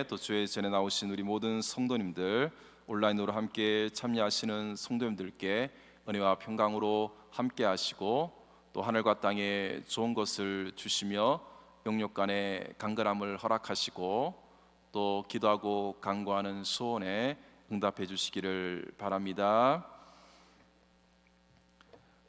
예배 또 주의 전에 나오신 우리 모든 성도님들, 온라인으로 함께 참여하시는 성도님들께 은혜와 평강으로 함께 하시고 또 하늘과 땅에 좋은 것을 주시며 영육 간의 강건함을 허락하시고 또 기도하고 간구하는 소원에 응답해 주시기를 바랍니다.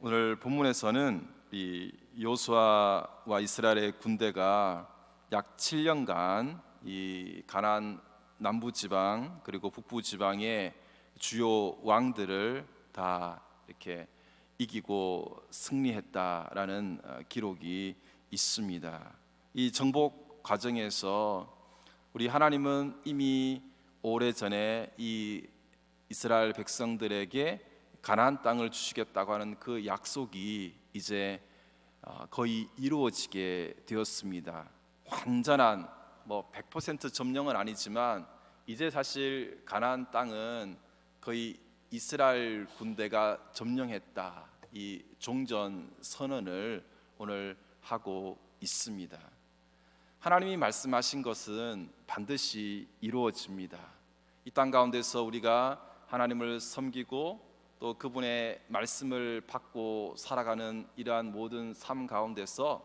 오늘 본문에서는 이 여호수아와 이스라엘의 군대가 약 7년간 이 가나안 남부 지방 그리고 북부 지방의 주요 왕들을 다 이렇게 이기고 승리했다라는 기록이 있습니다. 이 정복 과정에서 우리 하나님은 이미 오래전에 이 이스라엘 백성들에게 가나안 땅을 주시겠다고 하는 그 약속이 이제 거의 이루어지게 되었습니다. 완전한 100% 점령은 아니지만 이제 사실 가나안 땅은 거의 이스라엘 군대가 점령했다, 이 종전 선언을 오늘 하고 있습니다. 하나님이 말씀하신 것은 반드시 이루어집니다. 이 땅 가운데서 우리가 하나님을 섬기고 또 그분의 말씀을 받고 살아가는 이러한 모든 삶 가운데서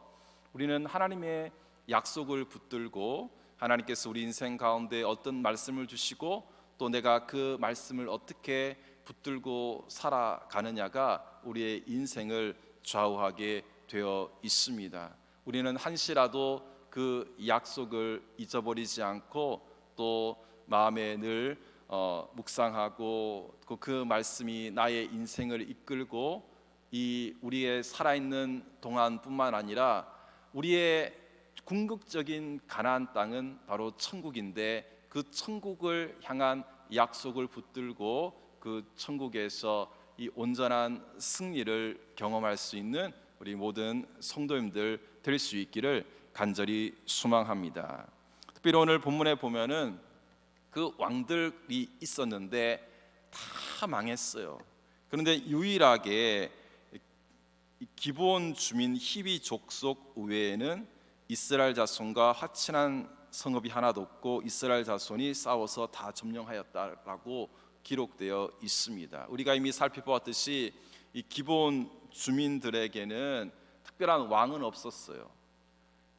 우리는 하나님의 약속을 붙들고 하나님께서 우리 인생 가운데 어떤 말씀을 주시고 또 내가 그 말씀을 어떻게 붙들고 살아가느냐가 우리의 인생을 좌우하게 되어 있습니다. 우리는 한시라도 그 약속을 잊어버리지 않고 또 마음에 늘 묵상하고 그 말씀이 나의 인생을 이끌고 이 우리의 살아있는 동안뿐만 아니라 우리의 궁극적인 가나안 땅은 바로 천국인데 그 천국을 향한 약속을 붙들고 그 천국에서 이 온전한 승리를 경험할 수 있는 우리 모든 성도님들 될 수 있기를 간절히 소망합니다. 특별히 오늘 본문에 보면은 그 왕들이 있었는데 다 망했어요. 그런데 유일하게 기브온 주민 히위 족속 외에는 이스라엘 자손과 화친한 성읍이 하나도 없고 이스라엘 자손이 싸워서 다 점령하였다라고 기록되어 있습니다. 우리가 이미 살펴보았듯이 이 기브온 주민들에게는 특별한 왕은 없었어요.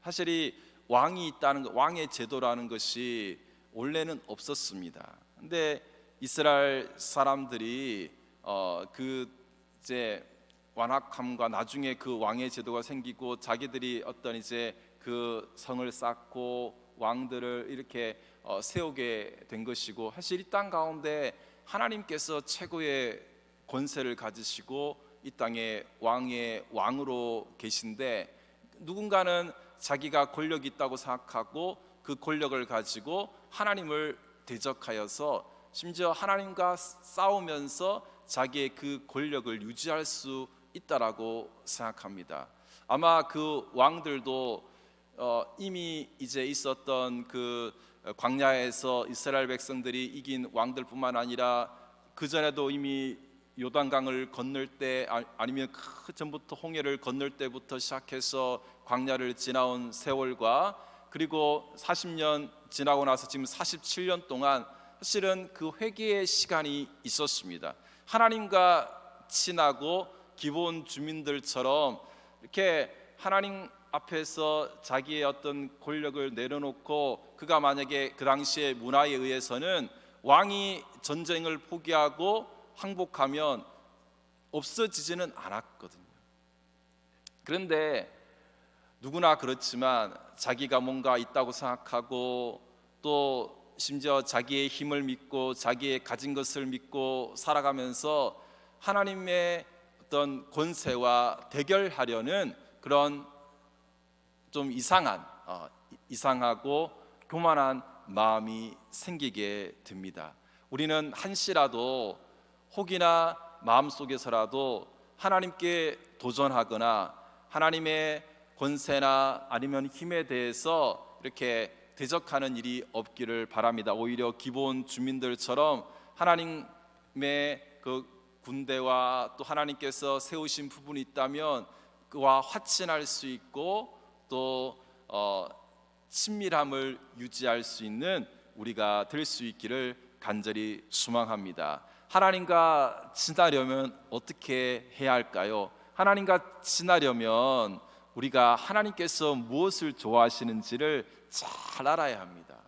사실 이 왕이 있다는 것, 왕의 제도라는 것이 원래는 없었습니다. 근데 이스라엘 사람들이 그 이제 완악함과 나중에 그 왕의 제도가 생기고 자기들이 어떤 이제 그 성을 쌓고 왕들을 이렇게 세우게 된 것이고, 사실 이 땅 가운데 하나님께서 최고의 권세를 가지시고 이 땅에 왕의 왕으로 계신데 누군가는 자기가 권력이 있다고 생각하고 그 권력을 가지고 하나님을 대적하여서 심지어 하나님과 싸우면서 자기의 그 권력을 유지할 수 있다라고 생각합니다. 아마 그 왕들도 이미 이제 있었던 그 광야에서 이스라엘 백성들이 이긴 왕들뿐만 아니라 그 전에도 이미 요단강을 건널 때 아니면 그 전부터 홍해를 건널 때부터 시작해서 광야를 지나온 세월과 그리고 40년 지나고 나서 지금 47년 동안 사실은 그 회개의 시간이 있었습니다. 하나님과 친하고 기본 주민들처럼 이렇게 하나님 앞에서 자기의 어떤 권력을 내려놓고 그가 만약에 그 당시의 문화에 의해서는 왕이 전쟁을 포기하고 항복하면 없어지지는 않았거든요. 그런데 누구나 그렇지만 자기가 뭔가 있다고 생각하고 또 심지어 자기의 힘을 믿고 자기의 가진 것을 믿고 살아가면서 하나님의 어떤 권세와 대결하려는 그런 좀 이상하고 교만한 마음이 생기게 됩니다. 우리는 한시라도 혹이나 마음속에서라도 하나님께 도전하거나 하나님의 권세나 아니면 힘에 대해서 이렇게 대적하는 일이 없기를 바랍니다. 오히려 기본 주민들처럼 하나님의 그 군대와 또 하나님께서 세우신 부분이 있다면 그와 화친할 수 있고 또 친밀함을 유지할 수 있는 우리가 될 수 있기를 간절히 소망합니다. 하나님과 지나려면 어떻게 해야 할까요? 하나님과 지나려면 우리가 하나님께서 무엇을 좋아하시는지를 잘 알아야 합니다.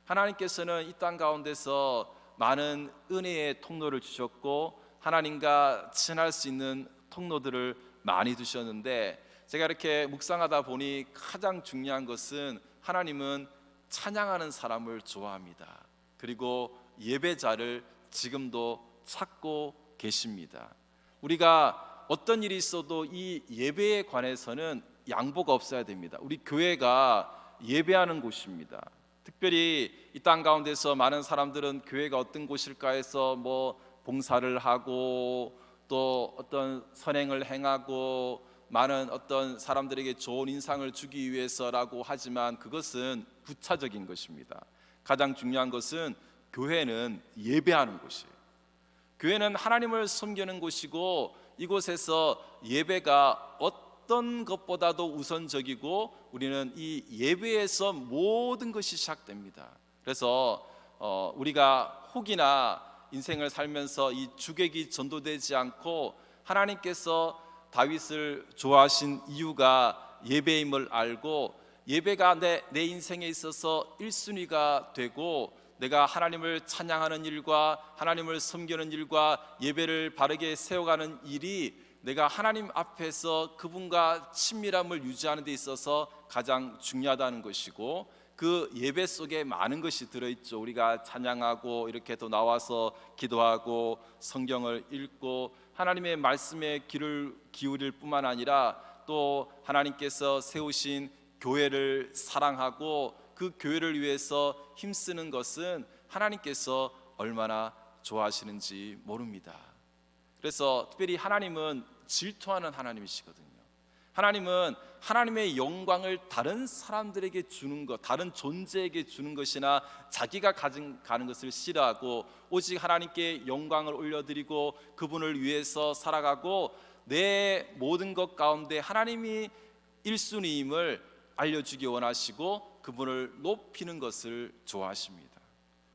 하나님께서는 이 땅 가운데서 많은 은혜의 통로를 주셨고 하나님과 친할 수 있는 통로들을 많이 두셨는데, 제가 이렇게 묵상하다 보니 가장 중요한 것은 하나님은 찬양하는 사람을 좋아합니다. 그리고 예배자를 지금도 찾고 계십니다. 우리가 어떤 일이 있어도 이 예배에 관해서는 양보가 없어야 됩니다. 우리 교회가 예배하는 곳입니다. 특별히 이 땅 가운데서 많은 사람들은 교회가 어떤 곳일까 해서 뭐 봉사를 하고 또 어떤 선행을 행하고 많은 어떤 사람들에게 좋은 인상을 주기 위해서라고 하지만 그것은 부차적인 것입니다. 가장 중요한 것은 교회는 예배하는 곳이에요. 교회는 하나님을 섬기는 곳이고 이곳에서 예배가 어떤 것보다도 우선적이고 우리는 이 예배에서 모든 것이 시작됩니다. 그래서 우리가 혹이나 인생을 살면서 이 주객이 전도되지 않고 하나님께서 다윗을 좋아하신 이유가 예배임을 알고 예배가 내 인생에 있어서 1순위가 되고 내가 하나님을 찬양하는 일과 하나님을 섬기는 일과 예배를 바르게 세워가는 일이 내가 하나님 앞에서 그분과 친밀함을 유지하는 데 있어서 가장 중요하다는 것이고, 그 예배 속에 많은 것이 들어있죠. 우리가 찬양하고 이렇게 또 나와서 기도하고 성경을 읽고 하나님의 말씀에 귀를 기울일 뿐만 아니라 또 하나님께서 세우신 교회를 사랑하고 그 교회를 위해서 힘쓰는 것은 하나님께서 얼마나 좋아하시는지 모릅니다. 그래서 특별히 하나님은 질투하는 하나님이시거든요. 하나님은 하나님의 영광을 다른 사람들에게 주는 것, 다른 존재에게 주는 것이나 자기가 가는 것을 싫어하고 오직 하나님께 영광을 올려드리고 그분을 위해서 살아가고 내 모든 것 가운데 하나님이 1순위임을 알려주기 원하시고 그분을 높이는 것을 좋아하십니다.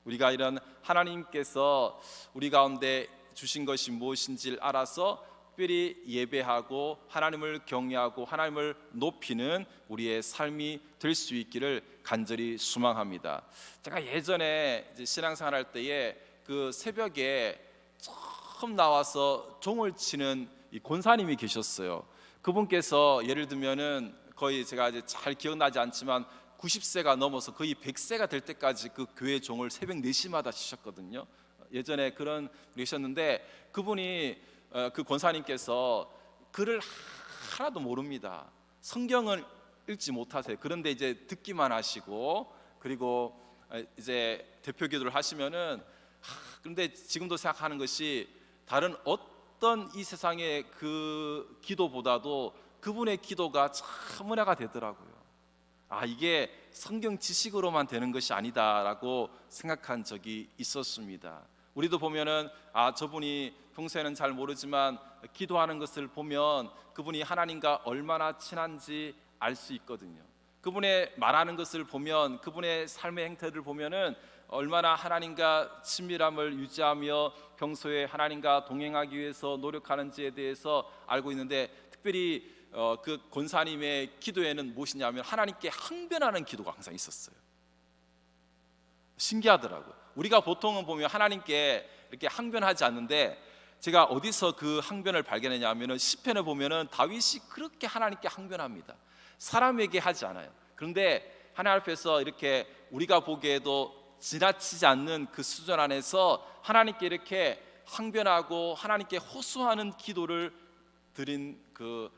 우리가 이런 하나님께서 우리 가운데 주신 것이 무엇인지를 알아서 특별히 예배하고 하나님을 경외하고 하나님을 높이는 우리의 삶이 될 수 있기를 간절히 소망합니다. 제가 예전에 신앙생활 할 때에 그 새벽에 처음 나와서 종을 치는 이 권사님이 계셨어요. 그분께서 예를 들면은 거의 제가 이제 잘 기억나지 않지만 90세가 넘어서 거의 100세가 될 때까지 그 교회 종을 새벽 4시마다 치셨거든요. 예전에 그런 분이 계셨는데 그분이 그 권사님께서 글을 하나도 모릅니다. 성경을 읽지 못하세요. 그런데 이제 듣기만 하시고 그리고 이제 대표 기도를 하시면은 그런데 지금도 생각하는 것이 다른 어떤 이 세상의 그 기도보다도 그분의 기도가 참 은혜가 되더라고요. 이게 성경 지식으로만 되는 것이 아니다라고 생각한 적이 있었습니다. 우리도 보면은 저분이 평소에는 잘 모르지만 기도하는 것을 보면 그분이 하나님과 얼마나 친한지 알 수 있거든요. 그분의 말하는 것을 보면 그분의 삶의 행태를 보면은 얼마나 하나님과 친밀함을 유지하며 평소에 하나님과 동행하기 위해서 노력하는지에 대해서 알고 있는데, 특별히 그 권사님의 기도에는 무엇이냐면 하나님께 항변하는 기도가 항상 있었어요. 신기하더라고요. 우리가 보통은 보면 하나님께 이렇게 항변하지 않는데 제가 어디서 그 항변을 발견했냐면은 시편을 보면은 다윗이 그렇게 하나님께 항변합니다. 사람에게 하지 않아요. 그런데 하나님 앞에서 이렇게 우리가 보기에도 지나치지 않는 그 수준 안에서 하나님께 이렇게 항변하고 하나님께 호소하는 기도를 드린 그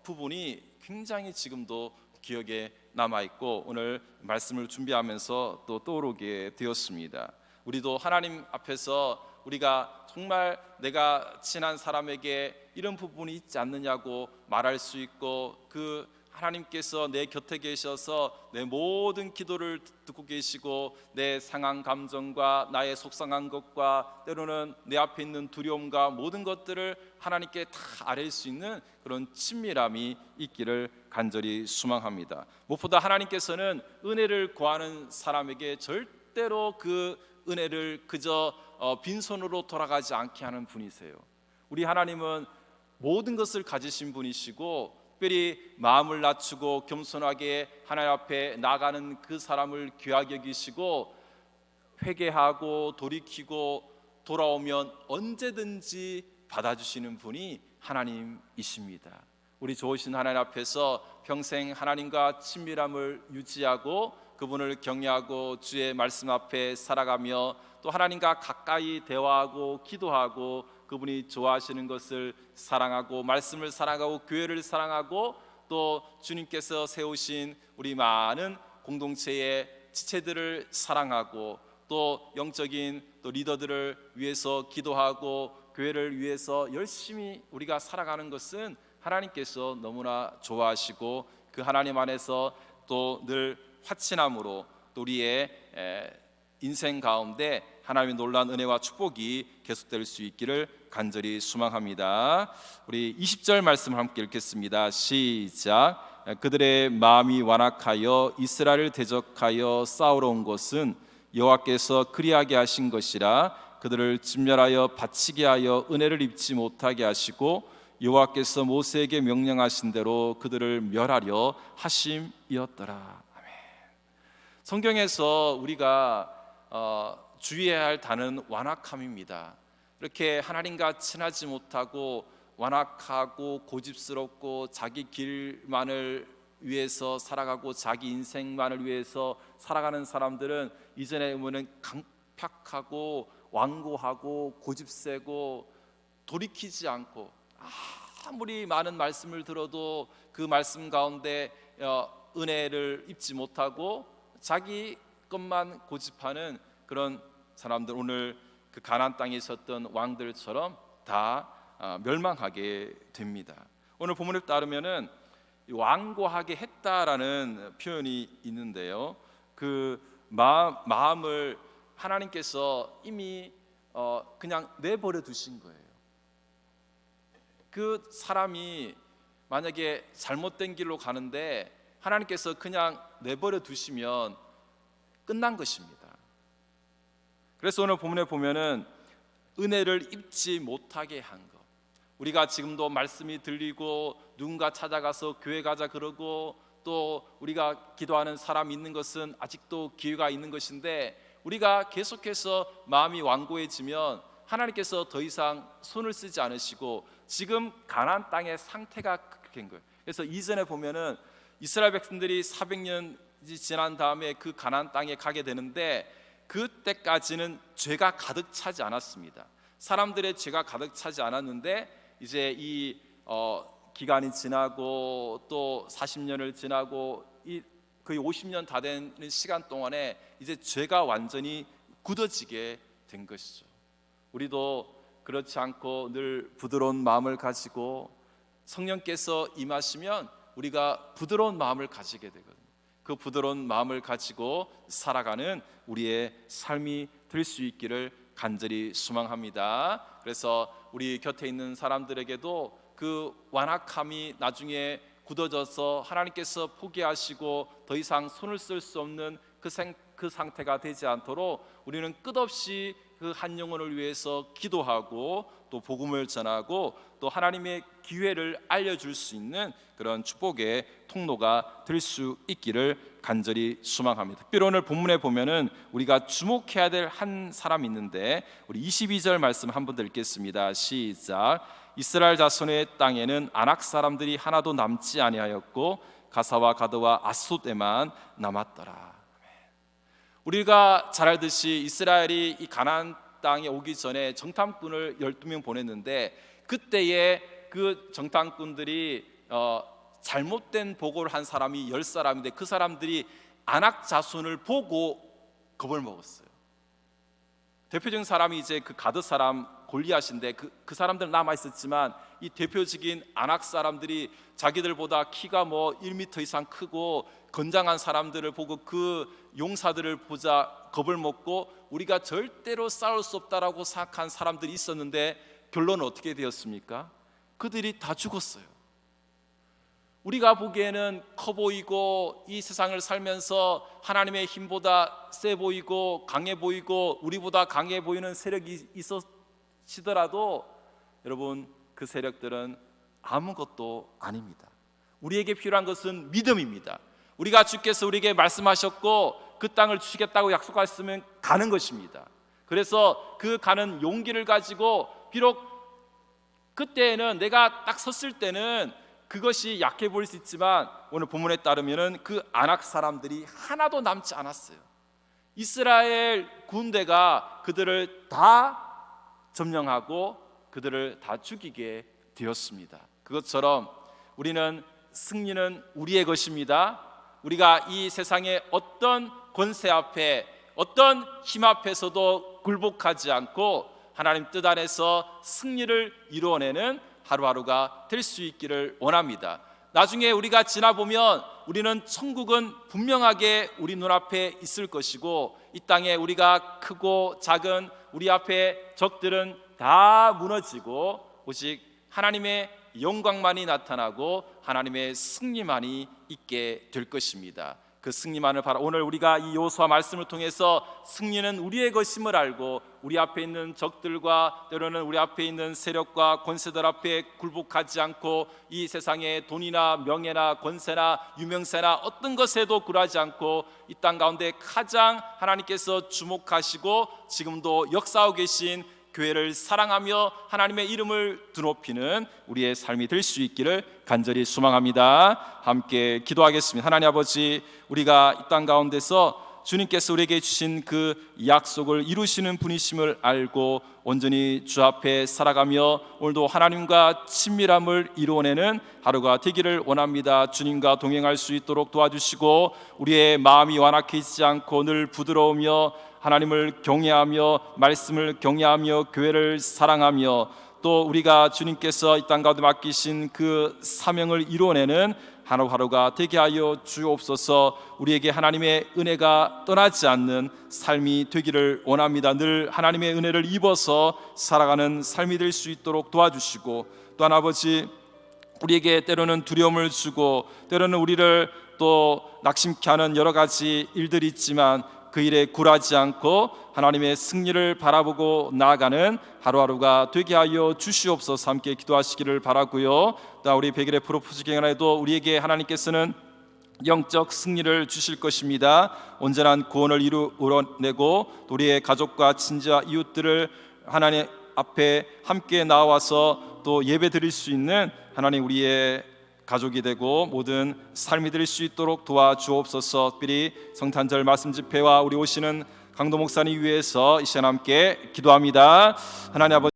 부분이 굉장히 지금도 기억에 남아있고 오늘 말씀을 준비하면서 또 떠오르게 되었습니다. 우리도 하나님 앞에서 우리가 정말 내가 친한 사람에게 이런 부분이 있지 않느냐고 말할 수 있고 그 하나님께서 내 곁에 계셔서 내 모든 기도를 듣고 계시고 내 상한 감정과 나의 속상한 것과 때로는 내 앞에 있는 두려움과 모든 것들을 하나님께 다 아뢰 수 있는 그런 친밀함이 있기를 간절히 소망합니다. 무엇보다 하나님께서는 은혜를 구하는 사람에게 절대 절대로 그 은혜를 그저 빈손으로 돌아가지 않게 하는 분이세요. 우리 하나님은 모든 것을 가지신 분이시고, 특별히 마음을 낮추고 겸손하게 하나님 앞에 나가는 그 사람을 귀하게 여기시고, 회개하고 돌이키고 돌아오면 언제든지 받아주시는 분이 하나님이십니다. 우리 좋으신 하나님 앞에서 평생 하나님과 친밀함을 유지하고 그분을 경외하고 주의 말씀 앞에 살아가며 또 하나님과 가까이 대화하고 기도하고 그분이 좋아하시는 것을 사랑하고 말씀을 사랑하고 교회를 사랑하고 또 주님께서 세우신 우리 많은 공동체의 지체들을 사랑하고 또 영적인 또 리더들을 위해서 기도하고 교회를 위해서 열심히 우리가 살아가는 것은 하나님께서 너무나 좋아하시고 그 하나님 안에서 또 늘 화친함으로 또 우리의 인생 가운데 하나님의 놀라운 은혜와 축복이 계속될 수 있기를 간절히 소망합니다. 우리 20절 말씀 함께 읽겠습니다. 시작. 그들의 마음이 완악하여 이스라엘을 대적하여 싸우러 온 것은 여호와께서 그리하게 하신 것이라. 그들을 진멸하여 바치게 하여 은혜를 입지 못하게 하시고 여호와께서 모세에게 명령하신 대로 그들을 멸하려 하심이었더라. 아멘. 성경에서 우리가 주의해야 할 단어는 완악함입니다. 이렇게 하나님과 친하지 못하고 완악하고 고집스럽고 자기 길만을 위해서 살아가고 자기 인생만을 위해서 살아가는 사람들은 이전에 보면 강팍하고 완고하고 고집세고 돌이키지 않고 아무리 많은 말씀을 들어도 그 말씀 가운데 은혜를 입지 못하고 자기 것만 고집하는 그런 사람들, 오늘 그 가나안 땅에 있었던 왕들처럼 다 멸망하게 됩니다. 오늘 본문에 따르면은 완고하게 했다라는 표현이 있는데요, 그 마음을 하나님께서 이미 그냥 내버려 두신 거예요. 그 사람이 만약에 잘못된 길로 가는데 하나님께서 그냥 내버려 두시면 끝난 것입니다. 그래서 오늘 본문에 보면은 은혜를 입지 못하게 한 것. 우리가 지금도 말씀이 들리고 누군가 찾아가서 교회 가자 그러고 또 우리가 기도하는 사람이 있는 것은 아직도 기회가 있는 것인데, 우리가 계속해서 마음이 완고해지면 하나님께서 더 이상 손을 쓰지 않으시고 지금 가나안 땅의 상태가 그렇게 된 거예요. 그래서 이전에 보면은 이스라엘 백성들이 400년이 지난 다음에 그 가나안 땅에 가게 되는데 그때까지는 죄가 가득 차지 않았습니다. 사람들의 죄가 가득 차지 않았는데 이제 이 기간이 지나고 또 40년을 지나고 이 거의 50년 다 되는 시간 동안에 이제 죄가 완전히 굳어지게 된 것이죠. 우리도 그렇지 않고 늘 부드러운 마음을 가지고 성령께서 임하시면 우리가 부드러운 마음을 가지게 되거든요. 그 부드러운 마음을 가지고 살아가는 우리의 삶이 될 수 있기를 간절히 소망합니다. 그래서 우리 곁에 있는 사람들에게도 그 완악함이 나중에 굳어져서 하나님께서 포기하시고 더 이상 손을 쓸 수 없는 그 상태가 되지 않도록 우리는 끝없이 그 한 영혼을 위해서 기도하고 또 복음을 전하고 또 하나님의 기회를 알려줄 수 있는 그런 축복의 통로가 될 수 있기를 간절히 소망합니다. 특별히 오늘 본문에 보면은 우리가 주목해야 될 한 사람이 있는데 우리 22절 말씀 한번 읽겠습니다. 시작. 이스라엘 자손의 땅에는 아낙 사람들이 하나도 남지 아니하였고 가사와 가드와 아솥에만 남았더라. 우리가 잘 알듯이 이스라엘이 이 가나안 땅에 오기 전에 정탐꾼을 12명 보냈는데 그때에 그 정탐꾼들이 잘못된 보고를 한 사람이 10사람인데 그 사람들이 아낙 자손을 보고 겁을 먹었어요. 대표적인 사람이 이제 그 가드 사람 골리앗인데 그 사람들은 남아 있었지만 이 대표적인 아낙 사람들이 자기들보다 키가 뭐 1m 이상 크고 건장한 사람들을 보고 그 용사들을 보자 겁을 먹고 우리가 절대로 싸울 수 없다라고 생각한 사람들이 있었는데 결론은 어떻게 되었습니까? 그들이 다 죽었어요. 우리가 보기에는 커 보이고 이 세상을 살면서 하나님의 힘보다 세 보이고 강해 보이고 우리보다 강해 보이는 세력이 있으시더라도 여러분, 그 세력들은 아무것도 아닙니다. 우리에게 필요한 것은 믿음입니다. 우리가 주께서 우리에게 말씀하셨고 그 땅을 주시겠다고 약속하셨으면 가는 것입니다. 그래서 그 가는 용기를 가지고, 비록 그때는 내가 딱 섰을 때는 그것이 약해 보일 수 있지만, 오늘 본문에 따르면 그 아낙 사람들이 하나도 남지 않았어요. 이스라엘 군대가 그들을 다 점령하고 그들을 다 죽이게 되었습니다. 그것처럼 우리는, 승리는 우리의 것입니다. 우리가 이 세상의 어떤 권세 앞에, 어떤 힘 앞에서도 굴복하지 않고 하나님 뜻 안에서 승리를 이루어내는 하루하루가 될 수 있기를 원합니다. 나중에 우리가 지나보면 우리는 천국은 분명하게 우리 눈앞에 있을 것이고, 이 땅에 우리가 크고 작은 우리 앞에 적들은 다 무너지고 오직 하나님의 영광만이 나타나고 하나님의 승리만이 있게 될 것입니다. 그 승리만을 바라, 오늘 우리가 이 여호수아 말씀을 통해서 승리는 우리의 것임을 알고 우리 앞에 있는 적들과 때로는 우리 앞에 있는 세력과 권세들 앞에 굴복하지 않고, 이 세상의 돈이나 명예나 권세나 유명세나 어떤 것에도 굴하지 않고 이 땅 가운데 가장 하나님께서 주목하시고 지금도 역사하고 계신 교회를 사랑하며 하나님의 이름을 드높이는 우리의 삶이 될 수 있기를 간절히 소망합니다. 함께 기도하겠습니다. 하나님 아버지, 우리가 이 땅 가운데서 주님께서 우리에게 주신 그 약속을 이루시는 분이심을 알고 온전히 주 앞에 살아가며 오늘도 하나님과 친밀함을 이루어내는 하루가 되기를 원합니다. 주님과 동행할 수 있도록 도와주시고, 우리의 마음이 완악해지지 않고 늘 부드러우며 하나님을 경외하며 말씀을 경외하며 교회를 사랑하며, 또 우리가 주님께서 이 땅 가운데 맡기신 그 사명을 이루어내는 하루하루가 되게 하여 주옵소서. 우리에게 하나님의 은혜가 떠나지 않는 삶이 되기를 원합니다. 늘 하나님의 은혜를 입어서 살아가는 삶이 될 수 있도록 도와주시고, 또한 아버지, 우리에게 때로는 두려움을 주고 때로는 우리를 또 낙심케 하는 여러 가지 일들이 있지만 그 일에 굴하지 않고 하나님의 승리를 바라보고 나아가는 하루하루가 되게 하여 주시옵소서. 함께 기도하시기를 바라고요. 또 우리 100일의 프로포즈 기간에도 우리에게 하나님께서는 영적 승리를 주실 것입니다. 온전한 구원을 이루어내고 우리의 가족과 친지와 이웃들을 하나님 앞에 함께 나와서 또 예배 드릴 수 있는 하나님 우리의 가족이 되고 모든 삶이 될 수 있도록 도와주옵소서. 특별히 성탄절 말씀 집회와 우리 오시는 강도 목사님 위해서 이 시간 함께 기도합니다. 하나님 아버지,